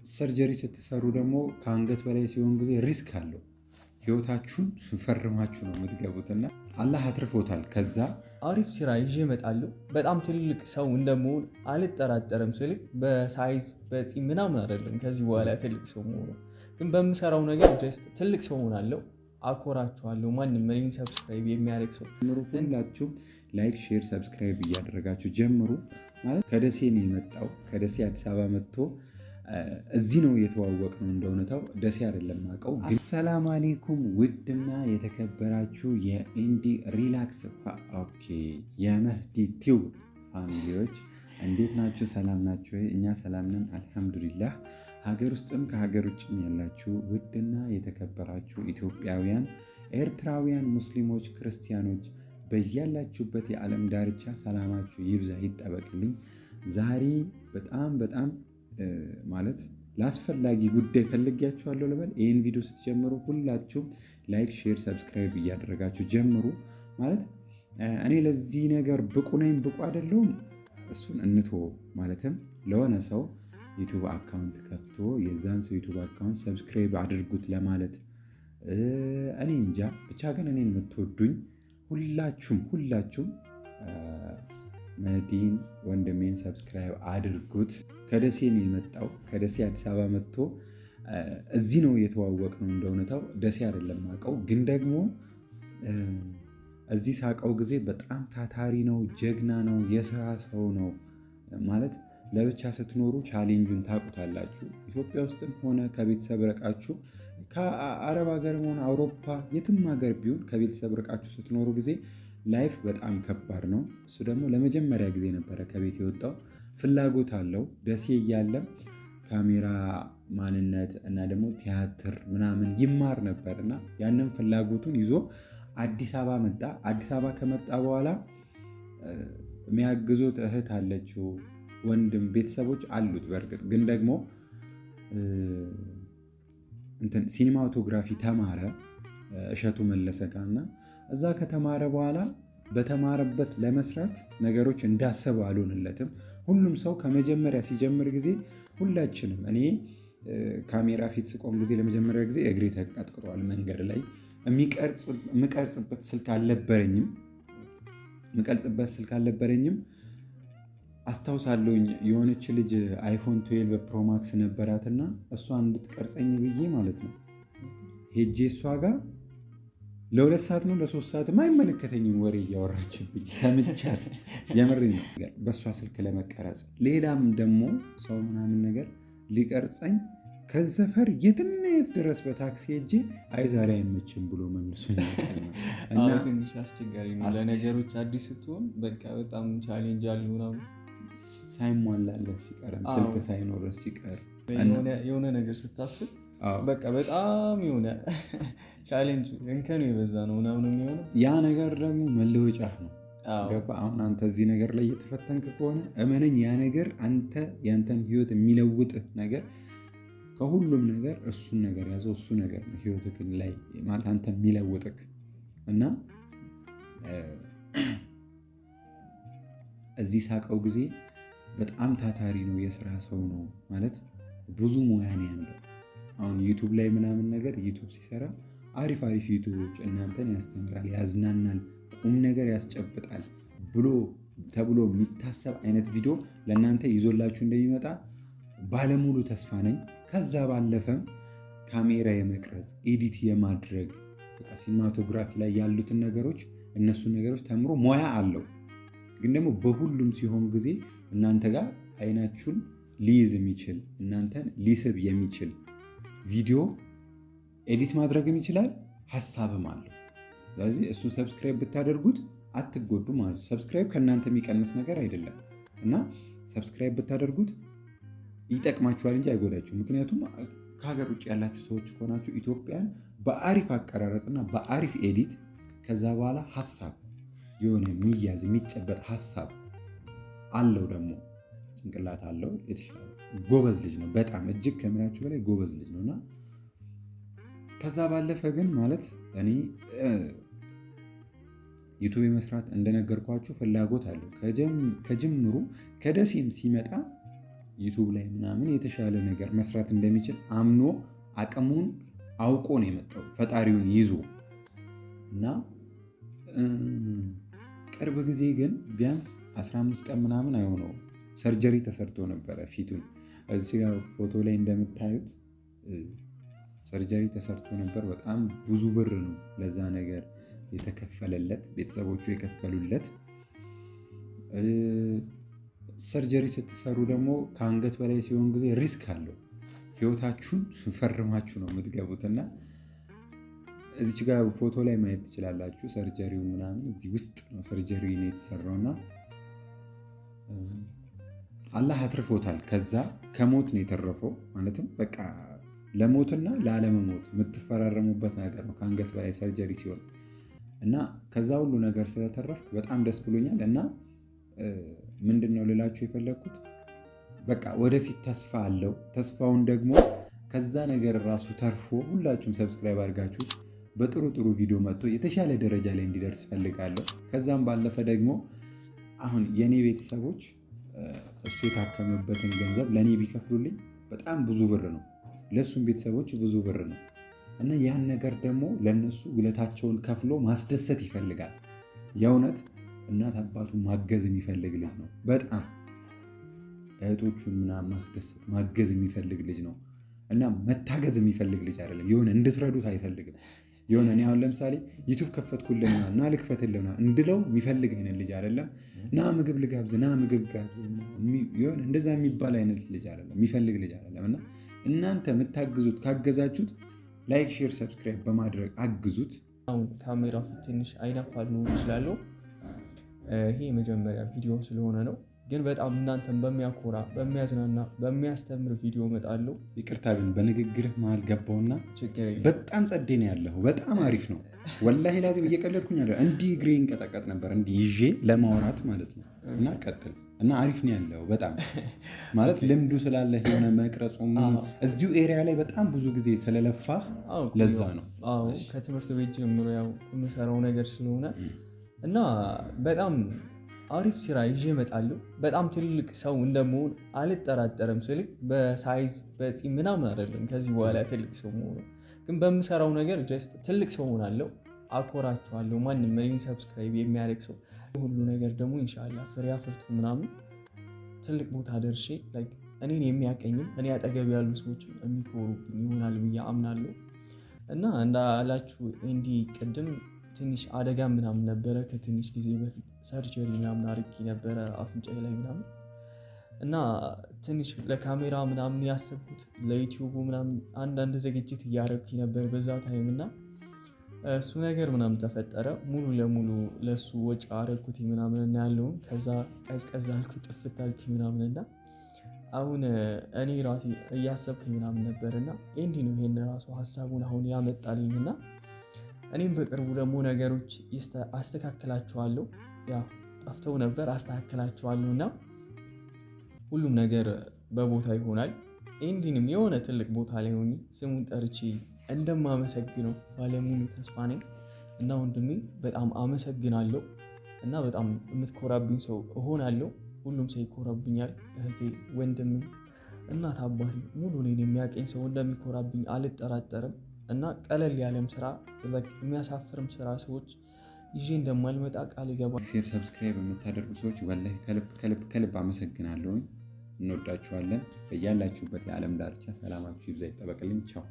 ሰርጀሪ ስትሰሩ ደግሞ ከአንገት በላይ ሲሆን ጊዜ ሪስክ አለው። ህይወታችሁን ፈርማችሁ ነው የምትገቡትና አላህ አትርፎታል። ከዛ አሪፍ ስራ ይዤ እመጣለሁ። በጣም ትልቅ ሰው እንደመሆን አልጠራጠርም። ስልክ በሳይዝ በፂም ምናምን አይደለም ከዚህ በኋላ ትልቅ ሰው መሆኑ፣ ግን በምሰራው ነገር ጀስት ትልቅ ሰው ሆናለሁ። አኮራችኋለሁ። ማንም እኔን ሰብስክራይብ የሚያደርግ ሰው ሁላችሁም ላይክ፣ ሼር፣ ሰብስክራይብ እያደረጋችሁ ጀምሩ። ማለት ከደሴ ነው የመጣው። ከደሴ አዲስ አበባ መጥቶ እዚህ ነው የተዋወቅ ነው። እንደእውነታው ደሴ አይደለም አውቀው። አሰላሙ አሌይኩም ውድና የተከበራችሁ የኢንዲ ሪላክስ የመህዲ ቲዩብ ፋሚሊዎች እንዴት ናችሁ? ሰላም ናችሁ? እኛ ሰላም ነን አልሐምዱሊላህ። ሀገር ውስጥም ከሀገር ውጭም ያላችሁ ውድና የተከበራችሁ ኢትዮጵያውያን፣ ኤርትራውያን፣ ሙስሊሞች፣ ክርስቲያኖች በያላችሁበት የዓለም ዳርቻ ሰላማችሁ ይብዛ ይጠበቅልኝ። ዛሬ በጣም ማለት ለአስፈላጊ ጉዳይ ፈልጊያችኋለሁ ልበል። ይህን ቪዲዮ ስትጀምሩ ሁላችሁም ላይክ፣ ሼር፣ ሰብስክራይብ እያደረጋችሁ ጀምሩ። ማለት እኔ ለዚህ ነገር ብቁ ነኝ ብቁ አይደለሁም እሱን እንቶ ማለትም ለሆነ ሰው ዩቱብ አካውንት ከፍቶ የዛን ሰው ዩቱብ አካውንት ሰብስክራይብ አድርጉት ለማለት እኔ እንጃ። ብቻ ግን እኔን የምትወዱኝ ሁላችሁም መህዲን ወንድሜን ሰብስክራይብ አድርጉት። ከደሴ ነው የመጣው። ከደሴ አዲስ አበባ መጥቶ እዚህ ነው የተዋወቅ ነው። እንደእውነታው ደሴ አይደለም አውቀው፣ ግን ደግሞ እዚህ ሳቀው ጊዜ በጣም ታታሪ ነው፣ ጀግና ነው፣ የስራ ሰው ነው። ማለት ለብቻ ስትኖሩ ቻሌንጁን ታውቁታላችሁ። ኢትዮጵያ ውስጥም ሆነ ከቤተሰብ ርቃችሁ፣ ከአረብ ሀገርም ሆነ አውሮፓ የትም ሀገር ቢሆን ከቤተሰብ ርቃችሁ ስትኖሩ ጊዜ ላይፍ በጣም ከባድ ነው። እሱ ደግሞ ለመጀመሪያ ጊዜ ነበረ ከቤት የወጣው። ፍላጎት አለው። ደሴ እያለም ካሜራ ማንነት እና ደግሞ ቲያትር ምናምን ይማር ነበር እና ያንን ፍላጎቱን ይዞ አዲስ አበባ መጣ። አዲስ አበባ ከመጣ በኋላ የሚያግዙት እህት አለችው፣ ወንድም ቤተሰቦች አሉት። በእርግጥ ግን ደግሞ ሲኒማቶግራፊ ተማረ እሸቱ መለሰ ጋር እና እዛ ከተማረ በኋላ በተማረበት ለመስራት ነገሮች እንዳሰበው አልሆንለትም። ሁሉም ሰው ከመጀመሪያ ሲጀምር ጊዜ ሁላችንም፣ እኔ ካሜራ ፊት ስቆም ጊዜ ለመጀመሪያ ጊዜ እግሬ ተቀጥቅጧል። መንገድ ላይ የምቀርጽበት ስልክ አልነበረኝም። አስታውሳለሁኝ የሆነች ልጅ አይፎን 12 ፕሮማክስ ነበራትና እሷ እንድትቀርጸኝ ብዬ ማለት ነው ሄጄ እሷ ጋር ለ2 ሰዓት ነው ለ3 ሰዓት የማይመለከተኝን ወሬ እያወራችብኝ ሰምቻት፣ የምሬ ነው። በእሷ ስልክ ለመቀረጽ ሌላም ደግሞ ሰው ምናምን ነገር ሊቀርጸኝ ከሰፈር የትና የት ድረስ በታክሲ ሄጄ አይ ዛሬ አይመችም ብሎ መልሶኝ እና ትንሽ አስቸጋሪ ነው ለነገሮች። አዲስ ስትሆን በቃ በጣም ቻሌንጅ አለ ምናምን ሳይሟላለህ ሲቀርም ስልክ ሳይኖርህ ሲቀር የሆነ ነገር ስታስብ በቃ በጣም የሆነ ቻሌንጅ እንከኑ የበዛ ነው ምናምን የሚሆነው። ያ ነገር ደግሞ መለወጫ ነው። ገባ? አሁን አንተ እዚህ ነገር ላይ እየተፈተንክ ከሆነ እመነኝ፣ ያ ነገር ያንተን ህይወት የሚለውጥህ ነገር ከሁሉም ነገር እሱን ነገር ያዘው። እሱ ነገር ነው ህይወትህን ላይ ማለት አንተ የሚለውጥህ እና እዚህ ሳቀው ጊዜ በጣም ታታሪ ነው፣ የስራ ሰው ነው። ማለት ብዙ ሙያ ነው ያለው። አሁን ዩቱብ ላይ ምናምን ነገር ዩቱብ ሲሰራ አሪፍ ዩቱቦች እናንተን ያስተምራል፣ ያዝናናል፣ ቁም ነገር ያስጨብጣል ተብሎ የሚታሰብ አይነት ቪዲዮ ለእናንተ ይዞላችሁ እንደሚመጣ ባለሙሉ ተስፋ ነኝ። ከዛ ባለፈም ካሜራ የመቅረጽ ኤዲት የማድረግ ሲኒማቶግራፊ ላይ ያሉትን ነገሮች እነሱን ነገሮች ተምሮ ሙያ አለው። ግን ደግሞ በሁሉም ሲሆን ጊዜ እናንተ ጋር አይናችሁን ሊይዝ የሚችል እናንተን ሊስብ የሚችል ቪዲዮ ኤዲት ማድረግም ይችላል፣ ሀሳብም አለው። ስለዚህ እሱ ሰብስክራይብ ብታደርጉት አትጎዱ ማለት። ሰብስክራይብ ከእናንተ የሚቀንስ ነገር አይደለም እና ሰብስክራይብ ብታደርጉት ይጠቅማችኋል እንጂ አይጎዳችሁ። ምክንያቱም ከሀገር ውጭ ያላችሁ ሰዎች ከሆናችሁ ኢትዮጵያን በአሪፍ አቀራረጽና በአሪፍ ኤዲት ከዛ በኋላ ሀሳብ የሆነ የሚያዝ የሚጨበጥ ሀሳብ አለው። ደግሞ ጭንቅላት አለው። የተሻለ ጎበዝ ልጅ ነው። በጣም እጅግ ከምላችሁ በላይ ጎበዝ ልጅ ነው እና ከዛ ባለፈ ግን ማለት እኔ ዩቱብ መስራት እንደነገርኳችሁ ፍላጎት አለው ከጅምሩ። ከደሴም ሲመጣ ዩቱብ ላይ ምናምን የተሻለ ነገር መስራት እንደሚችል አምኖ አቅሙን አውቆ ነው የመጣው ፈጣሪውን ይዞ እና ቅርብ ጊዜ ግን ቢያንስ 15 ቀን ምናምን አይሆነው ሰርጀሪ ተሰርቶ ነበረ ፊቱን። እዚህ ጋር ፎቶ ላይ እንደምታዩት ሰርጀሪ ተሰርቶ ነበር። በጣም ብዙ ብር ነው ለዛ ነገር የተከፈለለት፣ ቤተሰቦቹ የከፈሉለት። ሰርጀሪ ስትሰሩ ደግሞ ከአንገት በላይ ሲሆን ጊዜ ሪስክ አለው። ህይወታችሁን ፈርማችሁ ነው የምትገቡት እና እዚች ጋር ፎቶ ላይ ማየት ትችላላችሁ። ሰርጀሪው ምናምን እዚህ ውስጥ ነው ሰርጀሪው የተሰራውና አላህ አትርፎታል። ከዛ ከሞት ነው የተረፈው። ማለትም በቃ ለሞትና ላለመሞት የምትፈራረሙበት ነገር ነው ከአንገት በላይ ሰርጀሪ ሲሆን እና ከዛ ሁሉ ነገር ስለተረፍክ በጣም ደስ ብሎኛል። እና ምንድነው ልላችሁ የፈለግኩት በቃ ወደፊት ተስፋ አለው። ተስፋውን ደግሞ ከዛ ነገር ራሱ ተርፎ ሁላችሁም ሰብስክራይብ አድርጋችሁ በጥሩ ጥሩ ቪዲዮ መጥቶ የተሻለ ደረጃ ላይ እንዲደርስ ፈልጋለሁ። ከዛም ባለፈ ደግሞ አሁን የኔ ቤተሰቦች እሱ የታከመበትን ገንዘብ ለኔ ቢከፍሉልኝ በጣም ብዙ ብር ነው፣ ለሱም ቤተሰቦች ብዙ ብር ነው እና ያን ነገር ደግሞ ለነሱ ውለታቸውን ከፍሎ ማስደሰት ይፈልጋል። የእውነት እናት አባቱን ማገዝ የሚፈልግ ልጅ ነው። በጣም እህቶቹን ምናምን ማስደሰት ማገዝ የሚፈልግ ልጅ ነው እና መታገዝ የሚፈልግ ልጅ አይደለም። የሆነ እንድትረዱት አይፈልግም። የሆነ እኔ አሁን ለምሳሌ ዩቱብ ከፈትኩልና እና ልክፈትልና እንድለው የሚፈልግ አይነት ልጅ አይደለም። ና ምግብ ልጋብዝ፣ ና ምግብ ጋብዝ፣ የሆነ እንደዛ የሚባል አይነት ልጅ አይደለም፣ የሚፈልግ ልጅ አይደለም። እና እናንተ የምታግዙት ካገዛችሁት ላይክ፣ ሼር፣ ሰብስክራይብ በማድረግ አግዙት። አሁን ካሜራ ፊት ትንሽ አይናፋል ነው ይችላል። ይሄ የመጀመሪያ ቪዲዮ ስለሆነ ነው፣ ግን በጣም እናንተን በሚያኮራ በሚያዝናና በሚያስተምር ቪዲዮ እመጣለሁ። ይቅርታ ግን በንግግርህ መሀል ገባውና በጣም ጸዴ ነው ያለው። በጣም አሪፍ ነው ወላሂ ላዚም እየቀለድኩኝ አለ። እንዲህ እግሬ እንቀጠቀጥ ነበር እንዲህ ይዤ ለማውራት ማለት ነው። እና ቀጥል እና አሪፍ ነው ያለው በጣም ማለት ልምዱ ስላለህ የሆነ መቅረጹ እዚሁ ኤሪያ ላይ በጣም ብዙ ጊዜ ስለለፋህ ለዛ ነው። አዎ ከትምህርት ቤት ጀምሮ ያው የምሰራው ነገር ስለሆነ እና በጣም አሪፍ ስራ ይዤ እመጣለሁ። በጣም ትልቅ ሰው እንደመሆን አልጠራጠርም። ስልክ በሳይዝ በፂም ምናምን አይደለም ከዚህ በኋላ ትልቅ ሰው መሆኑ፣ ግን በምሰራው ነገር ጀስት ትልቅ ሰው ሆናለሁ። አኮራችኋለሁ። ማንም እኔን ሰብስክራይብ የሚያደርግ ሰው ሁሉ ነገር ደግሞ ኢንሻአላህ ፍሬ አፍርቶ ምናምን ትልቅ ቦታ ደርሼ እኔን የሚያቀኝም እኔ አጠገብ ያሉ ሰዎች የሚኮሩብኝ ይሆናል ብዬ አምናለሁ። እና እንዳላችሁ እንዲህ ቅድም ትንሽ አደጋ ምናምን ነበረ። ከትንሽ ጊዜ በፊት ሰርጀሪ ምናምን አድርጌ ነበረ አፍንጫዬ ላይ ምናምን እና ትንሽ ለካሜራ ምናምን ያሰብኩት ለዩቲዩቡ ምናምን አንዳንድ ዝግጅት እያደረግኩኝ ነበር በዛ ታይም እና እሱ ነገር ምናምን ተፈጠረ። ሙሉ ለሙሉ ለሱ ወጪ አደረግኩት ምናምን እና ያለውን ከዛ ቀዝቀዝ አልኩ ጥፍት አልኩኝ ምናምን እና አሁን እኔ ራሴ እያሰብኩኝ ምናምን ነበርና እንዲህ ነው ይሄን ራሱ ሀሳቡን አሁን ያመጣልኝና እኔም በቅርቡ ደግሞ ነገሮች አስተካክላቸዋለሁ። ያው ጠፍተው ነበር አስተካክላቸዋለሁ እና ሁሉም ነገር በቦታ ይሆናል። እንዲንም የሆነ ትልቅ ቦታ ላይ ሆኜ ስሙን ጠርቼ እንደማመሰግነው ባለሙሉ ተስፋ ነኝ እና ወንድሜ በጣም አመሰግናለሁ እና በጣም የምትኮራብኝ ሰው እሆናለሁ። ሁሉም ሰው ይኮራብኛል። እህቴ፣ ወንድሜ፣ እናት፣ አባቴ ሙሉ እኔን የሚያቀኝ ሰው እንደሚኮራብኝ አልጠራጠርም። እና ቀለል ያለም ስራ የሚያሳፍርም ስራ ሰዎች ይዤ እንደማልመጣ ቃል ይገባል። ሼር ሰብስክራይብ የምታደርጉ ሰዎች ወላሂ ከልብ አመሰግናለሁ። እንወዳችኋለን። በያላችሁበት የዓለም ዳርቻ ሰላማችሁ ይብዛ ይጠበቅልኝ። ቻው